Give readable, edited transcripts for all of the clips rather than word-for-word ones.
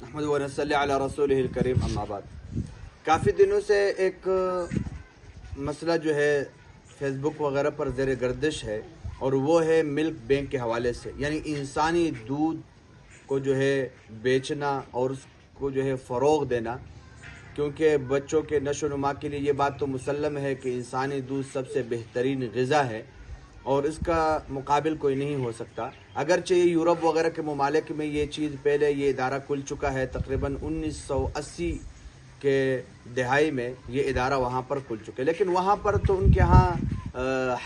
अहमद व नसल्ली अला रसूलिहिल करीम अम्मा बाद। काफ़ी दिनों से एक मसला जो है फेसबुक वगैरह पर ज़ेर गर्दिश है और वो है मिल्क बैंक के हवाले से, यानी इंसानी दूध को जो है बेचना और उसको जो है फ़रोग़ देना। क्योंकि बच्चों के नशोनुमा के लिए ये बात तो मुसल्लम है कि इंसानी दूध सबसे बेहतरीन ग़िज़ा है और इसका मुकाबिल कोई नहीं हो सकता। अगरचे यूरोप वगैरह के ममालिक में ये चीज़ पहले ये इदारा खुल चुका है, तकरीबन 1980 के दहाई में ये इदारा वहाँ पर खुल चुके, लेकिन वहाँ पर तो उनके यहाँ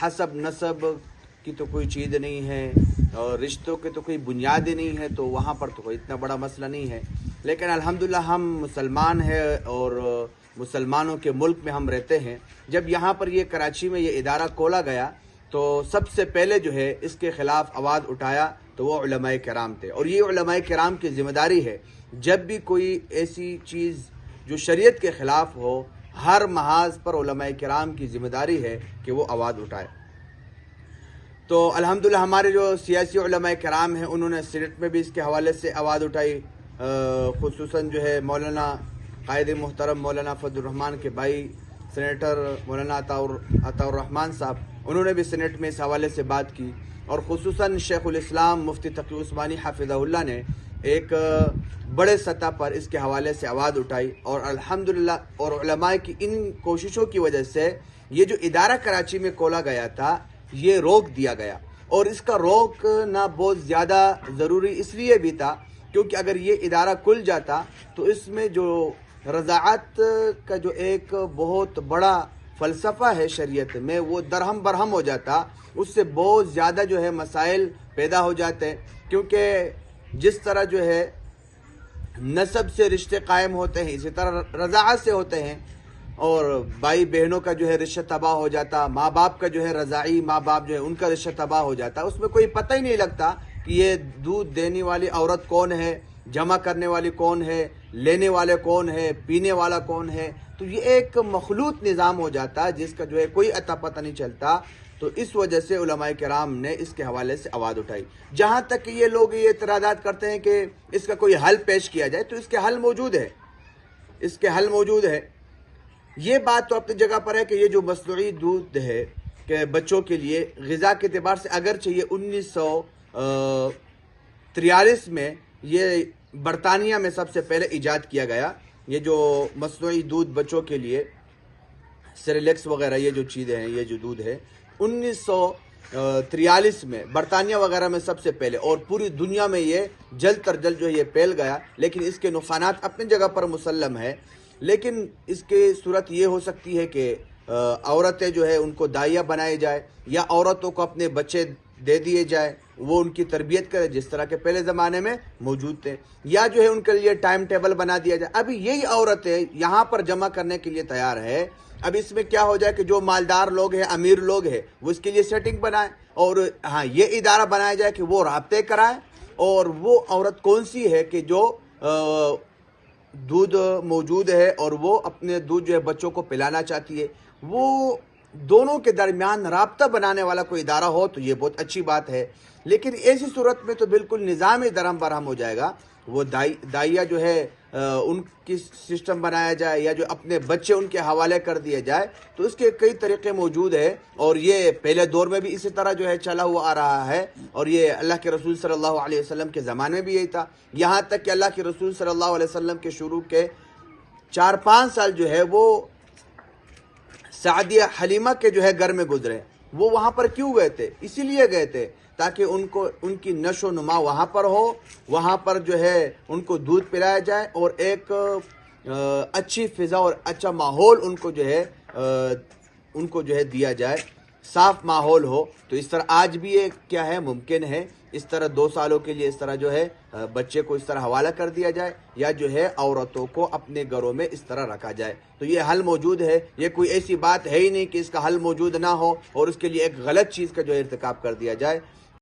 हसब नसब की तो कोई चीज़ नहीं है और रिश्तों के तो कोई बुनियाद ही नहीं है, तो वहाँ पर तो कोई इतना बड़ा मसला नहीं है। लेकिन अल्हम्दुलिल्लाह हम मुसलमान हैं और मुसलमानों के मुल्क में हम रहते हैं। जब यहाँ पर ये कराची में ये इदारा खोला गया तो सबसे पहले जो है इसके ख़िलाफ़ आवाज़ उठाया तो वो उलमाए किराम थे, और ये उलमाए किराम की ज़िम्मेदारी है जब भी कोई ऐसी चीज़ जो शरीयत के ख़िलाफ़ हो, हर महाज पर उलमाए किराम की ज़िम्मेदारी है कि वो आवाज़ उठाए। तो अल्हम्दुलिल्लाह हमारे जो सियासी उलमाए किराम हैं उन्होंने सीनेट में भी इसके हवाले से आवाज़ उठाई। खुसूसन जो है मौलाना कायद मोहतरम मौलाना फजलुर्रहमान के भाई सेनेटर मौलाना अताउर रहमान साहब, उन्होंने भी सीनेट में इस हवाले से बात की। और खुसूसन शेखुल इस्लाम मुफ्ती तकी उस्मानी हाफिज़हुल्लाह ने एक बड़े सतह पर इसके हवाले से आवाज़ उठाई और अल्हम्दुलिल्लाह और उलमाए की इन कोशिशों की वजह से ये जो इदारा कराची में खोला गया था ये रोक दिया गया। और इसका रोकना बहुत ज़्यादा ज़रूरी इसलिए भी था क्योंकि अगर ये इदारा खुल जाता तो इसमें जो रज़ाअत का जो एक बहुत बड़ा फ़लसफ़ा है शरीयत में वो दरहम बरहम हो जाता, उससे बहुत ज़्यादा जो है मसाइल पैदा हो जाते हैं। क्योंकि जिस तरह जो है नसब से रिश्ते कायम होते हैं इसी तरह रज़ाअत से होते हैं, और भाई बहनों का जो है रिश्ता तबाह हो जाता, माँ बाप का जो है रज़ाई माँ बाप जो है उनका रिश्ता तबाह हो जाता, उसमें कोई पता ही नहीं लगता कि ये दूध देने वाली औरत कौन है, जमा करने वाली कौन है, लेने वाले कौन है, पीने वाला कौन है। तो ये एक मखलूत निज़ाम हो जाता है जिसका जो है कोई अता पता नहीं चलता। तो इस वजह से उलमाए किराम ने इसके हवाले से आवाज़ उठाई। जहाँ तक कि ये लोग ये इतराज़ात करते हैं कि इसका कोई हल पेश किया जाए, तो इसके हल मौजूद है, इसके हल मौजूद है। ये बात तो अपनी जगह पर है कि ये जो मसनूई दूध है कि बच्चों के लिए ग़िज़ा के एतबार से अगर चाहिए 1943 में ये बरतानिया में सबसे पहले ईजाद किया गया, ये जो मसनूई दूध बच्चों के लिए सेरेलेक्स वगैरह ये जो चीज़ें हैं, ये जो दूध है 1943 में बरतानिया वगैरह में सबसे पहले, और पूरी दुनिया में ये जल्द तर जल्द जो है ये फैल गया। लेकिन इसके नुकसानात अपनी जगह पर मुसल्लम है, लेकिन इसके सूरत ये हो सकती है कि औरतें जो है उनको दाइया बनाई जाए या औरतों को अपने बच्चे दे दिए जाए, वो उनकी तरबियत करे जिस तरह के पहले ज़माने में मौजूद थे, या जो है उनके लिए टाइम टेबल बना दिया जाए। अभी यही औरतें यहाँ पर जमा करने के लिए तैयार है। अब इसमें क्या हो जाए कि जो मालदार लोग हैं, अमीर लोग हैं, वो इसके लिए सेटिंग बनाए, और हाँ ये इदारा बनाया जाए कि वो राब्ते कराए और वो औरत कौन सी है कि जो दूध मौजूद है और वो अपने दूध जो है बच्चों को पिलाना चाहती है, वो दोनों के दरमियान राब्ता बनाने वाला कोई इदारा हो तो ये बहुत अच्छी बात है। लेकिन ऐसी सूरत में तो बिल्कुल निज़ाम ही दरहम बरहम हो जाएगा। वो दाइया जो है उनकी सिस्टम बनाया जाए या जो अपने बच्चे उनके हवाले कर दिए जाए, तो इसके कई तरीक़े मौजूद है। और ये पहले दौर में भी इसी तरह जो है चला हुआ आ रहा है, और ये अल्लाह के रसूल सल्लल्लाहु अलैहि वसल्लम के ज़माने में भी यही था। यहाँ तक कि अल्लाह के रसूल सल्लल्लाहु अलैहि वसल्लम के शुरू के 4-5 साल जो है वो सादिया हलीमा के जो है घर में गुजरे। वो वहाँ पर क्यों गए थे? इसीलिए गए थे ताकि उनको उनकी नशो नुमा वहाँ पर हो, वहाँ पर जो है उनको दूध पिलाया जाए और एक अच्छी फ़िज़ा और अच्छा माहौल उनको जो है दिया जाए, साफ़ माहौल हो। तो इस तरह आज भी ये क्या है मुमकिन है, इस तरह 2 सालों के लिए इस तरह जो है बच्चे को इस तरह हवाला कर दिया जाए, या जो है औरतों को अपने घरों में इस तरह रखा जाए। तो ये हल मौजूद है, ये कोई ऐसी बात है ही नहीं कि इसका हल मौजूद ना हो और उसके लिए एक गलत चीज़ का जो है इर्तिकाब कर दिया जाए।